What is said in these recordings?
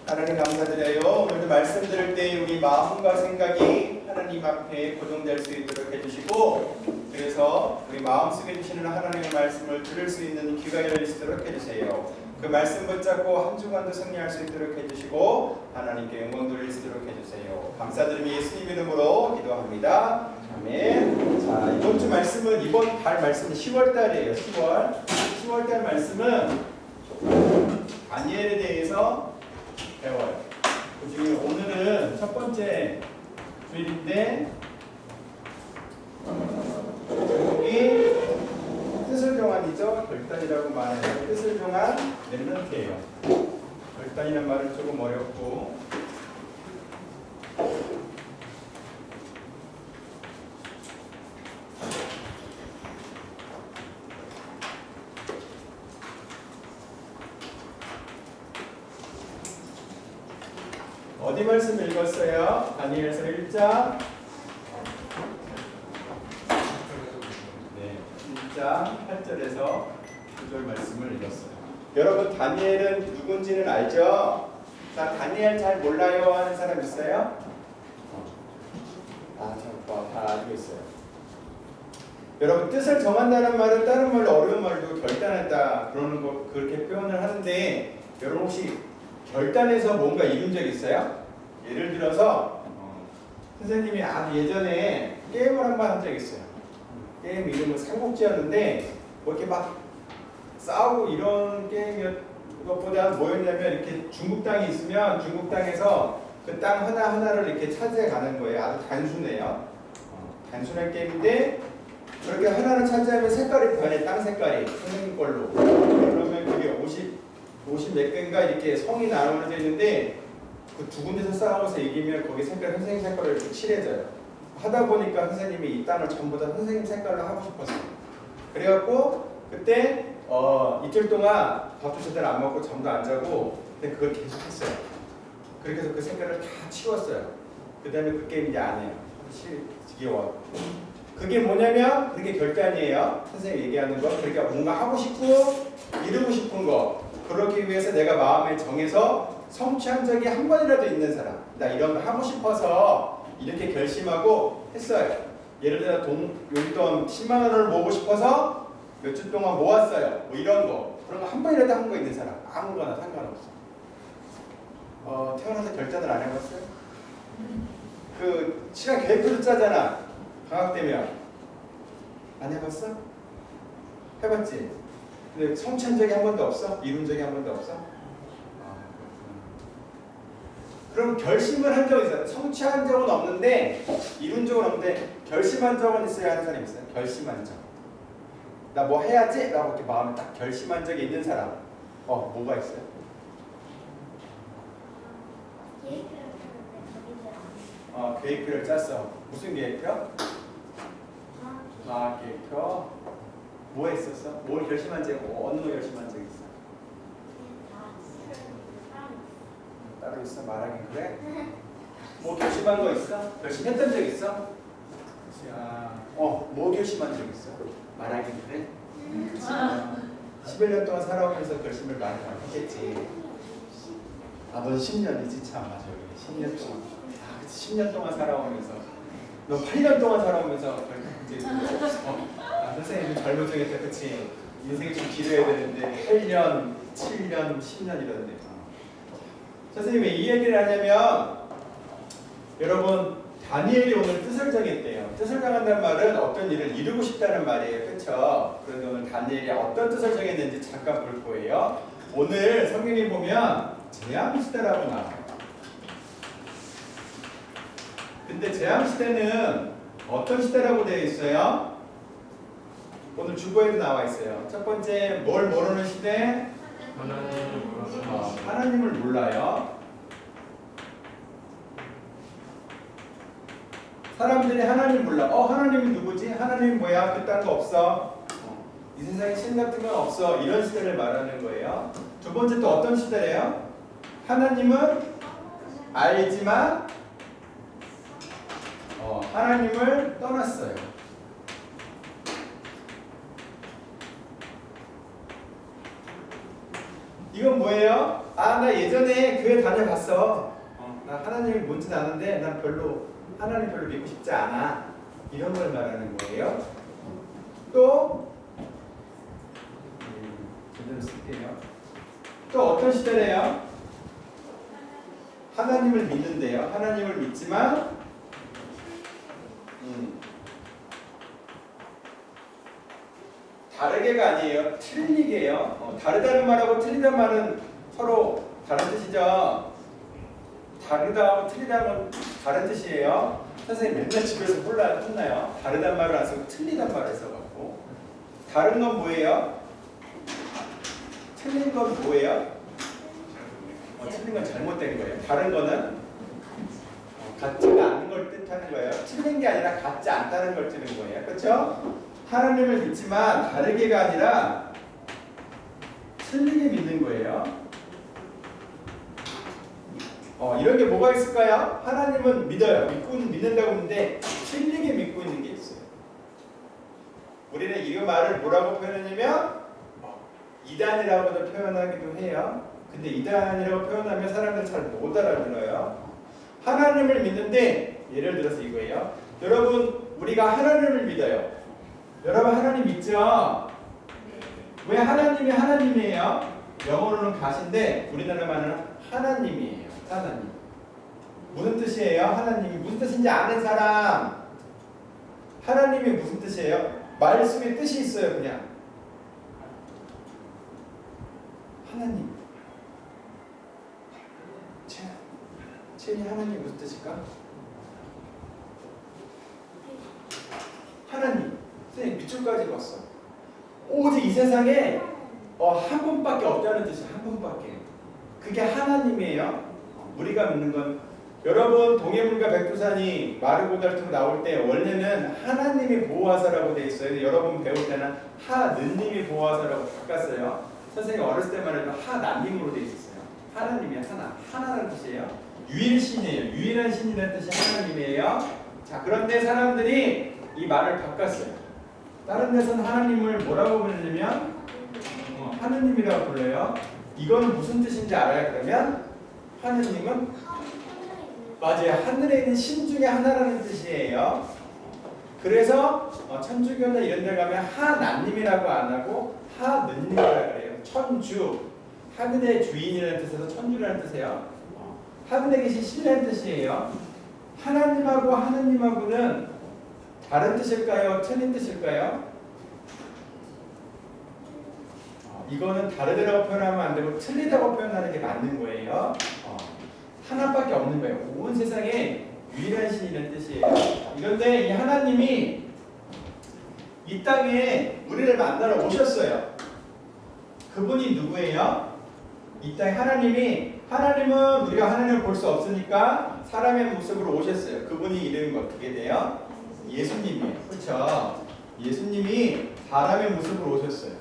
하나님 감사드려요. 오늘도 말씀 들을 때 우리 마음과 생각이 하나님 앞에 고정될 수 있도록 해주시고, 그래서 우리 마음속에 주시는 하나님의 말씀을 들을 수 있는 귀가 열리도록 해주세요. 그 말씀 붙잡고 한 주간도 승리할 수 있도록 해주시고 하나님께 영광 돌릴 수 있도록 해주세요. 감사드리며 예수님 이름으로 기도합니다. 아멘. 자, 이번 주 말씀은 이번 달 말씀은 10월달이에요. 10월달 말씀은 다니엘에 대해서 배워요. 그 중에 오늘은 첫 번째 주일인데 제목이 뜻을 정한이죠. 결단이라고 말해요. 뜻을 정한 렘넌트예요. 결단이라는 말은 조금 어렵고, 어디 말씀 읽었어요? 다니엘서 1장 8절에서 9절 말씀을 읽었어요. 여러분 다니엘은 누군지는 알죠? 자, 다니엘 잘 몰라요 하는 사람 있어요? 다 알고 있어요. 여러분 뜻을 정한다는 말은 다른 말로 어려운 말도 결단했다 그러는 거 그렇게 표현을 하는데, 여러분 혹시 결단해서 뭔가 이룬 적 있어요? 예를 들어서 선생님이 예전에 게임을 한 번 한 적 있어요. 게임 이름은 삼국지였는데 뭐 이렇게 막 싸우고 이런 게임이었 것보다 뭐였냐면, 이렇게 중국 땅이 있으면 중국 땅에서 그 땅 하나하나를 이렇게 차지해 가는 거예요. 아주 단순해요. 단순한 게임인데 그렇게 하나를 차지하면 색깔이 변해. 땅 색깔이 선생님 걸로. 그러면 그게 50 몇 개인가 이렇게 성이 나눠져 있는데, 그 두 군데서 싸워서 이기면 거기 색깔 선생님 색깔로 이렇게 칠해져요. 하다 보니까 선생님이 이 땅을 전부 다 선생님 색깔로 하고 싶었어요. 그래갖고 그때 이틀 동안 밥도 제대로 안 먹고 잠도 안 자고, 근데 그걸 계속 했어요. 그렇게 해서 그 색깔을 다 치웠어요. 그 다음에 그 게임 이제 안 해요. 지겨워. 그게 뭐냐면 그게 결단이에요. 선생님이 얘기하는 거. 그러니까 뭔가 하고 싶고 이루고 싶은 거, 그러기 위해서 내가 마음에 정해서 성취한 적이 한 번이라도 있는 사람, 나 이런 거 하고 싶어서 이렇게 결심하고 했어요. 예를 들어 용돈 10만 원을 모으고 싶어서 몇 주 동안 모았어요. 뭐 이런 거, 그런 거 한 번이라도 한 거 있는 사람, 아무거나 상관없어. 태어나서 결단을 안 해봤어요? 그 시간 계획표도 짜잖아. 방학 되면 안 해봤어? 해봤지? 근데 성취한 적이 한 번도 없어? 이룬 적이 한 번도 없어? 그럼 결심을 한 적이 있어요. 성취한 적은 없는데 이룬 적은 없는데 결심한 적은 있어야 하는 사람이 있어요. 결심한 적. 나 뭐 해야지? 라고 이렇게 마음에 딱 결심한 적이 있는 사람. 뭐가 있어요? 계획표를 짰어. 무슨 계획표? 계획표. 뭐 했었어? 뭘 결심한 적, 어느 거 결심한 적 있어? 따로 있어? 말하긴 그래? 뭐 결심한 거 있어? 결심했던 적 있어? 뭐 결심한 적 있어? 말하긴 그래? 11년 동안 살아오면서 결심을 많이 했겠지. 넌 10년이지 참. 맞아. 10년 동안. 10년 동안 살아오면서. 너 8년 동안 살아오면서 이제 선생님 젊은 중에 그치? 인생이 좀 길어야 되는데 8년, 7년, 10년 이런데. 선생님이 이 얘기를 하냐면, 여러분 다니엘이 오늘 뜻을 정했대요. 뜻을 정한다는 말은 어떤 일을 이루고 싶다는 말이에요. 그렇죠? 그런데 오늘 다니엘이 어떤 뜻을 정했는지 잠깐 볼 거예요. 오늘 성경에 보면 재앙시대라고 나와요. 근데 재앙시대는 어떤 시대라고 되어 있어요? 오늘 주보에도 나와 있어요. 첫 번째, 뭘 모르는 시대? 하나님을 몰라요. 사람들이 하나님 몰라. 하나님이 누구지? 하나님이 뭐야? 그딴 거 없어. 이 세상에 신 같은 건 없어. 이런 시대를 말하는 거예요. 두 번째 또 어떤 시대래요? 하나님은 알지만 하나님을 떠났어요. 이건 뭐예요? 아, 나 예전에 교회 다녀봤어. 나 하나님이 뭔지는 아는데 난 하나님 별로 믿고 싶지 않아. 이런 걸 말하는 거예요. 또 제대로 쓸게요. 또 어떤 시대래요? 하나님을 믿는데요. 하나님을 믿지만 다르게가 아니에요. 틀리게요. 다르다는 말하고 틀리다는 말은 서로 다른 뜻이죠. 다르다하고 틀리다는 다른 뜻이에요. 선생님 맨날 집에서 혼나요. 다르단 말을 안 쓰고 틀리단 말을 써갖고. 다른 건 뭐예요? 틀린 건 뭐예요? 틀린 건 잘못된 거예요. 다른 거는 같지가 않은 걸 뜻하는 거예요. 틀린 게 아니라 같지 않다는 걸 뜻하는 거예요. 그렇죠? 하나님을 믿지만 다르게가 아니라 틀리게 믿는 거예요. 이런 게 뭐가 있을까요? 하나님은 믿어요. 믿는다고 믿는데 틀리게 믿고 있는 게 있어요. 우리는 이 말을 뭐라고 표현하냐면 이단이라고도 표현하기도 해요. 근데 이단이라고 표현하면 사람들은 잘 못 알아들어요. 하나님을 믿는데 예를 들어서 이거예요. 여러분 우리가 하나님을 믿어요. 여러분 하나님 믿죠? 왜 하나님이 하나님이에요? 영어로는 가신데 우리나라 말은 하나님이에요. 하나님. 무슨 뜻이에요? 하나님이 무슨 뜻인지 아는 사람. 하나님이 무슨 뜻이에요? 말씀에 뜻이 있어요. 그냥 하나님. 채연이 하나님 무슨 뜻일까? 하나님. 선생님 밑줄까지 봤어. 오직 이 세상에 한 분밖에 없다는 뜻이야. 한 분밖에. 그게 하나님이에요. 우리가 믿는 건 여러분 동해물과 백두산이 마르고달투로 나올 때 원래는 하나님이 보호하사라고 돼 있어요. 여러분 배울 때는 하느님이 보호하사라고 바꿨어요. 선생님 어렸을 때만 해도 하나님으로 돼 있었어요. 하나님이 하나라는 뜻이에요. 유일신이에요. 유일한 신이라는 뜻이 하나님이에요. 자, 그런데 사람들이 이 말을 바꿨어요. 다른 데서는 하나님을 뭐라고 부르냐면 하느님이라고 불러요. 이거는 무슨 뜻인지 알아요? 그러면 하느님은 맞아요. 하늘에 있는 신 중에 하나라는 뜻이에요. 그래서 천주교나 이런 데 가면 하나님이라고 안 하고 하느님이라고 그래요. 천주. 하늘의 주인이라는 뜻에서 천주라는 뜻이에요. 하늘에 계신 신이라는 뜻이에요. 하나님하고 하느님하고는 다른 뜻일까요? 틀린 뜻일까요? 이거는 다르다고 표현하면 안 되고 틀리다고 표현하는 게 맞는 거예요. 하나밖에 없는 거예요. 온 세상에 유일한 신이라는 뜻이에요. 그런데 이 하나님이 이 땅에 우리를 만나러 오셨어요. 그분이 누구예요? 이 땅에 하나님은 우리가 하나님을 볼 수 없으니까 사람의 모습으로 오셨어요. 그분이 이름이 어떻게 돼요? 예수님이에요. 그렇죠? 예수님이 사람의 모습으로 오셨어요.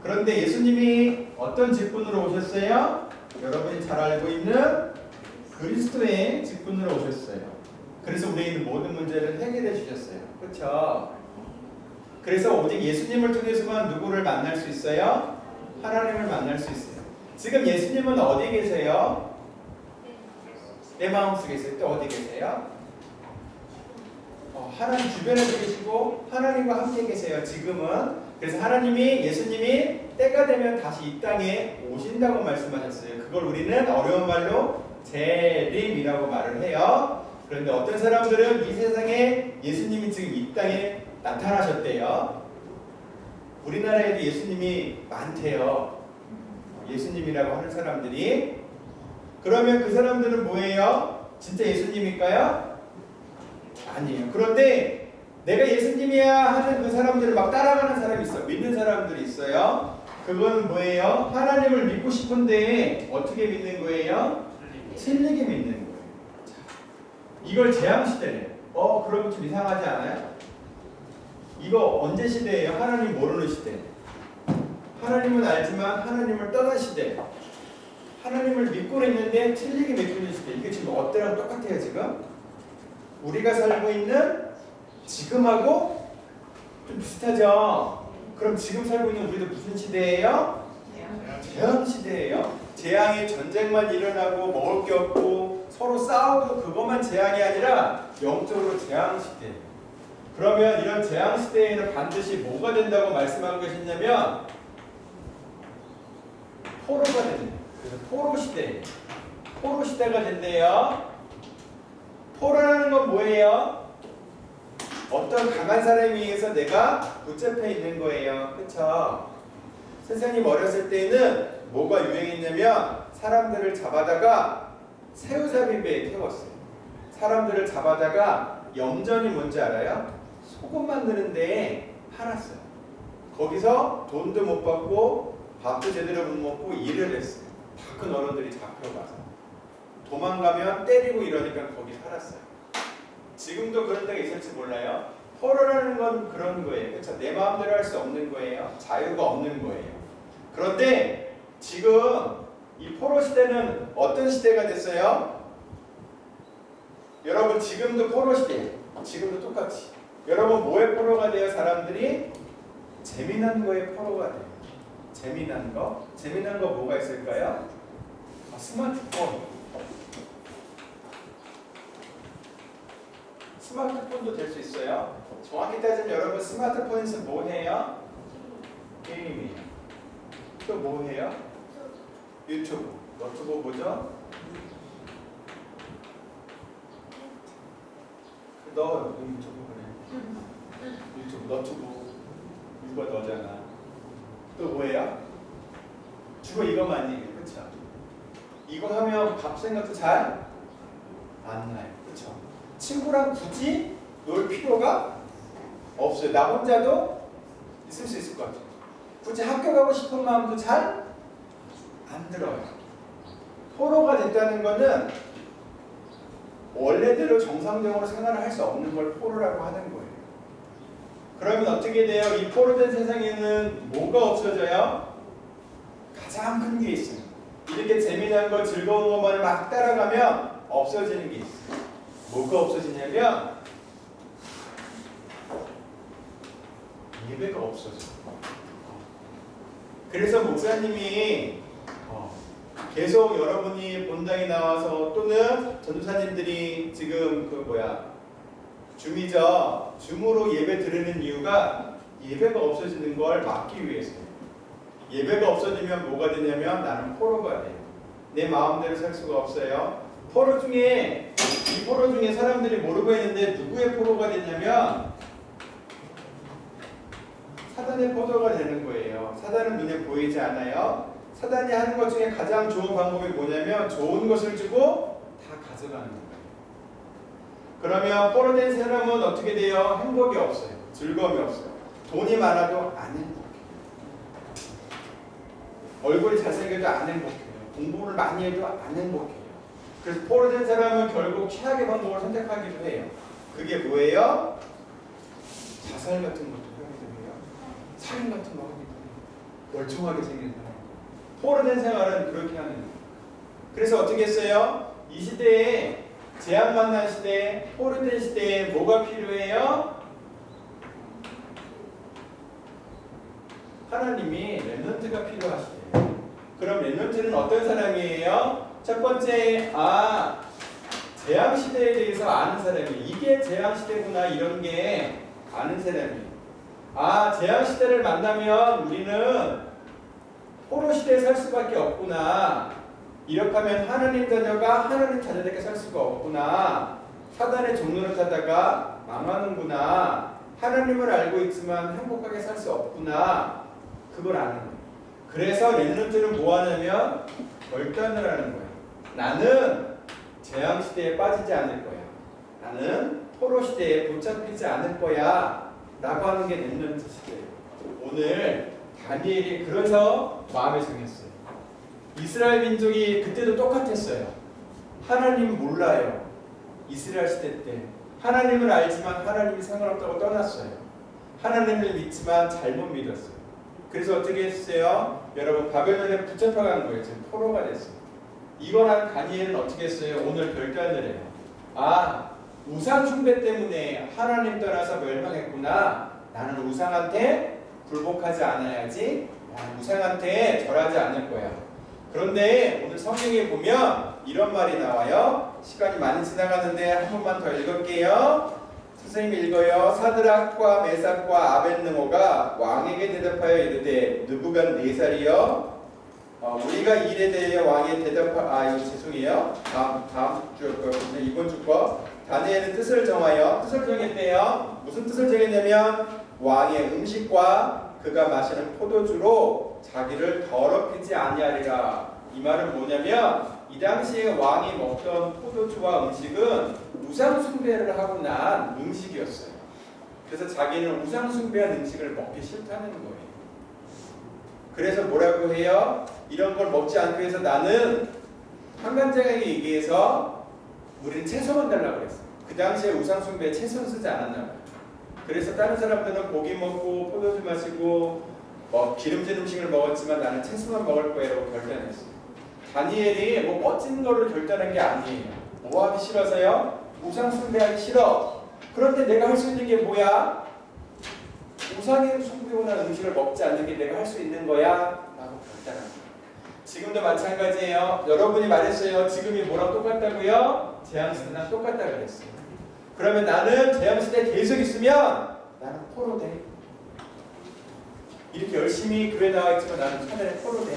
그런데 예수님이 어떤 직분으로 오셨어요? 여러분이 잘 알고 있는 그리스도의 직분으로 오셨어요. 그래서 우리의 모든 문제를 해결해 주셨어요. 그렇죠? 그래서 오직 예수님을 통해서만 누구를 만날 수 있어요? 하나님을 만날 수 있어요. 지금 예수님은 어디 계세요? 내 마음속에 있어요. 또 어디 계세요? 하나님 주변에도 계시고 하나님과 함께 계세요. 지금은. 그래서 예수님이 때가 되면 다시 이 땅에 오신다고 말씀하셨어요. 그걸 우리는 어려운 말로 재림이라고 말을 해요. 그런데 어떤 사람들은 이 세상에 예수님이 지금 이 땅에 나타나셨대요. 우리나라에도 예수님이 많대요. 예수님이라고 하는 사람들이. 그러면 그 사람들은 뭐예요? 진짜 예수님일까요? 아니에요. 그런데 내가 예수님이야 하는 그 사람들을 막 따라가는 사람이 있어. 믿는 사람들이 있어요. 그건 뭐예요? 하나님을 믿고 싶은데 어떻게 믿는 거예요? 틀리게 믿는 거예요. 이걸 재앙시대래. 그러면 좀 이상하지 않아요? 이거 언제 시대예요? 하나님 모르는 시대. 하나님은 알지만 하나님을 떠난 시대. 하나님을 믿고는 있는데 틀리게 믿고 있는 시대. 이게 지금 어때랑 똑같아요 지금? 우리가 살고 있는 지금하고 좀 비슷하죠? 그럼 지금 살고 있는 우리도 무슨 시대예요? 재앙 시대예요. 재앙이 전쟁만 일어나고 먹을 게 없고 서로 싸우고 그것만 재앙이 아니라 영적으로 재앙 시대. 그러면 이런 재앙 시대에는 반드시 뭐가 된다고 말씀하고 계셨냐면 포로가 된대요. 그래서 포로 시대. 포로 시대가 된대요. 포로라는 건 뭐예요? 어떤 강한 사람에 의해서 내가 붙잡혀 있는 거예요. 그렇죠? 선생님 어렸을 때는 뭐가 유행했냐면 사람들을 잡아다가 새우잡이배에 태웠어요. 사람들을 잡아다가 염전이 뭔지 알아요? 소금 만드는 데에 팔았어요. 거기서 돈도 못 받고 밥도 제대로 못 먹고 일을 했어요. 다 큰 어른들이 잡혀가서 도망가면 때리고 이러니까 거기 살았어요. 지금도 그런 데가 있을지 몰라요. 포로라는 건 그런 거예요. 그렇죠? 내 마음대로 할 수 없는 거예요. 자유가 없는 거예요. 그런데 지금 이 포로 시대는 어떤 시대가 됐어요? 여러분 지금도 포로 시대예요. 지금도 똑같이. 여러분 뭐의 포로가 돼요? 사람들이 재미난 거에 포로가 돼요. 재미난 거? 재미난 거 뭐가 있을까요? 스마트폰. 스마트폰도 될 수 있어요. 정확히 따지면 여러분 스마트폰에서 뭐 해요? 게임이에요. 또 뭐 해요? 유튜브. 너튜브 뭐죠? 너 유튜브 그래. 유튜브 너튜브. 이거 너잖아. 또 뭐예요? 주로 이것만이에요. 그렇죠? 이거 하면 밥 생각도 잘 안 나요. 그렇죠? 친구랑 굳이 놀 필요가 없어요. 나 혼자도 있을 수 있을 것 같아요. 굳이 학교 가고 싶은 마음도 잘 안 들어요. 포로가 됐다는 거는 원래대로 정상적으로 생활을 할 수 없는 걸 포로라고 하는 거예요. 그러면 어떻게 돼요? 이 포로된 세상에는 뭐가 없어져요? 가장 큰 게 있어요. 이렇게 재미난 거, 즐거운 것만을 막 따라가면 없어지는 게 있어요. 뭐가 없어지냐면 예배가 없어져요. 그래서 목사님이 계속 여러분이 본당에 나와서 또는 전도사님들이 지금 줌으로 예배 드리는 이유가 예배가 없어지는 걸 막기 위해서예요. 예배가 없어지면 뭐가 되냐면 나는 포로가 돼요. 내 마음대로 살 수가 없어요. 이 포로 중에 사람들이 모르고 있는데 누구의 포로가 되냐면 사단의 포로가 되는 거예요. 사단은 눈에 보이지 않아요. 사단이 하는 것 중에 가장 좋은 방법이 뭐냐면 좋은 것을 주고 다 가져가는 거예요. 그러면 포로된 사람은 어떻게 돼요? 행복이 없어요. 즐거움이 없어요. 돈이 많아도 안 행복해요. 얼굴이 잘생겨도 안 행복해요. 공부를 많이 해도 안 행복해요. 그래서 포로된 사람은 결국 최악의 방법을 선택하기도 해요. 그게 뭐예요? 자살 같은 것도 하기도 해요. 살인 같은 거 하기도 해요. 멀쩡하게 생긴 사람. 포로된 생활은 그렇게 하는 거예요. 그래서 어떻게 했어요? 이 시대에 재앙 만난 시대에 포로된 시대에 뭐가 필요해요? 하나님이 렘넌트가 필요하시대요. 그럼 렘넌트는 어떤 사람이에요? 첫 번째, 재앙 시대에 대해서 아는 사람이 이게 재앙 시대구나 이런 게 아는 사람이에요. 재앙 시대를 만나면 우리는 포로 시대에 살 수밖에 없구나. 이렇게 하면 하나님 자녀가 하나님 자녀답게 살 수가 없구나. 사단의 종로를 타다가 망하는구나. 하나님을 알고 있지만 행복하게 살 수 없구나. 그걸 아는 거예요. 그래서 렘넌트는 뭐 하냐면 결단을 하는 거예요. 나는 재앙 시대에 빠지지 않을 거야. 나는 포로 시대에 붙잡히지 않을 거야. 라고 하는 게 렘넌트 시대예요. 오늘 다니엘이 그래서 마음에 정했어요. 이스라엘 민족이 그때도 똑같았어요. 하나님 몰라요. 이스라엘 시대 때 하나님을 알지만 하나님이 상관없다고 떠났어요. 하나님을 믿지만 잘못 믿었어요. 그래서 어떻게 했어요? 여러분 바벨론에 붙잡혀간 거예요. 지금 포로가 됐어요. 이거랑 다니엘은 어떻게 했어요? 오늘 결단을 해요. 우상 숭배 때문에 하나님 떠나서 멸망했구나. 나는 우상한테 굴복하지 않아야지 우상한테 절하지 않을 거야. 그런데 오늘 성경에 보면 이런 말이 나와요. 시간이 많이 지나가는데 한 번만 더 읽을게요. 선생님이 읽어요. 사드락과 메삭과 아벳느고가 왕에게 대답하여 이르되 느부갓네살이여 우리가 이 일에 대해 왕에 이거 죄송해요. 다음 주 거였는데 이번 주 거. 다니엘은 뜻을 정했대요. 무슨 뜻을 정했냐면 왕의 음식과 그가 마시는 포도주로 자기를 더럽히지 아니하리라. 이 말은 뭐냐면 이 당시에 왕이 먹던 포도주와 음식은 우상 숭배를 하고 난 음식이었어요. 그래서 자기는 우상 숭배한 음식을 먹기 싫다는 거예요. 그래서 뭐라고 해요? 이런 걸 먹지 않기 위해서 나는 한간장에게 얘기해서 우리는 채소만 달라고 그랬어. 그 당시에 우상 숭배에 채소는 쓰지 않았나 봐요. 그래서 다른 사람들은 고기 먹고 포도주 마시고 기름진 음식을 먹었지만 나는 채소만 먹을 거예요 결단했어요. 다니엘이 멋진 거를 결단한 게 아니에요. 뭐 하기 싫어서요? 우상 숭배하기 싫어. 그런데 내가 할 수 있는 게 뭐야? 우상의 숭배한 음식을 먹지 않는 게 내가 할 수 있는 거야? 라고 결단합니다. 지금도 마찬가지예요. 여러분이 말했어요. 지금이 뭐랑 똑같다고요? 재앙시대랑 똑같다 그랬어요. 그러면 나는 재앙시대에 계속 있으면 나는 포로돼. 이렇게 열심히 교회 나와 있지만 나는 차라리 포로돼.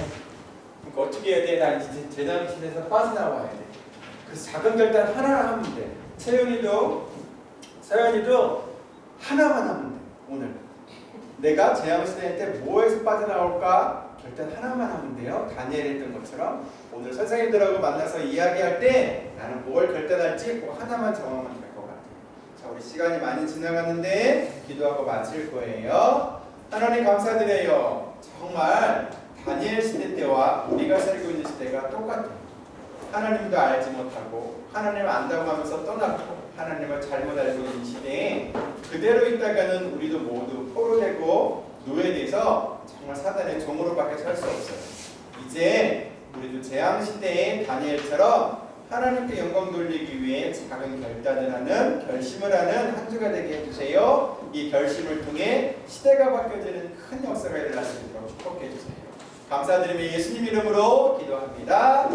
그러니까 어떻게 해야 돼? 난 이제 재앙시대에서 빠져나와야 돼. 그래서 작은 결단 하나 하면 돼. 서연이도 하나만 하면 돼. 오늘 내가 재앙시대 때 뭐에서 빠져나올까? 결단 하나만 하면 돼요. 다니엘이 했던 것처럼 오늘 선생님들하고 만나서 이야기할 때 나는 뭘 결단할지 그 하나만 정하면 될 것 같아요. 자, 우리 시간이 많이 지나갔는데 기도하고 마칠 거예요. 하나님 감사드려요. 정말 다니엘 시대 때와 우리가 살고 있는 시대가 똑같아요. 하나님도 알지 못하고 하나님을 안다고 하면서 떠났고 하나님을 잘못 알고 있는 시대에 그대로 있다가는 우리도 모두 포로되고 노예돼서 정말 사단의 종으로밖에 살 수 없어요. 이제 우리도 재앙시대의 다니엘처럼 하나님께 영광 돌리기 위해 작은 결단을 하는 결심을 하는 한 주가 되게 해주세요. 이 결심을 통해 시대가 바뀌어지는 큰 역사가 일어날 수 있도록 축복해 주세요. 감사드리며 예수님 이름으로 기도합니다.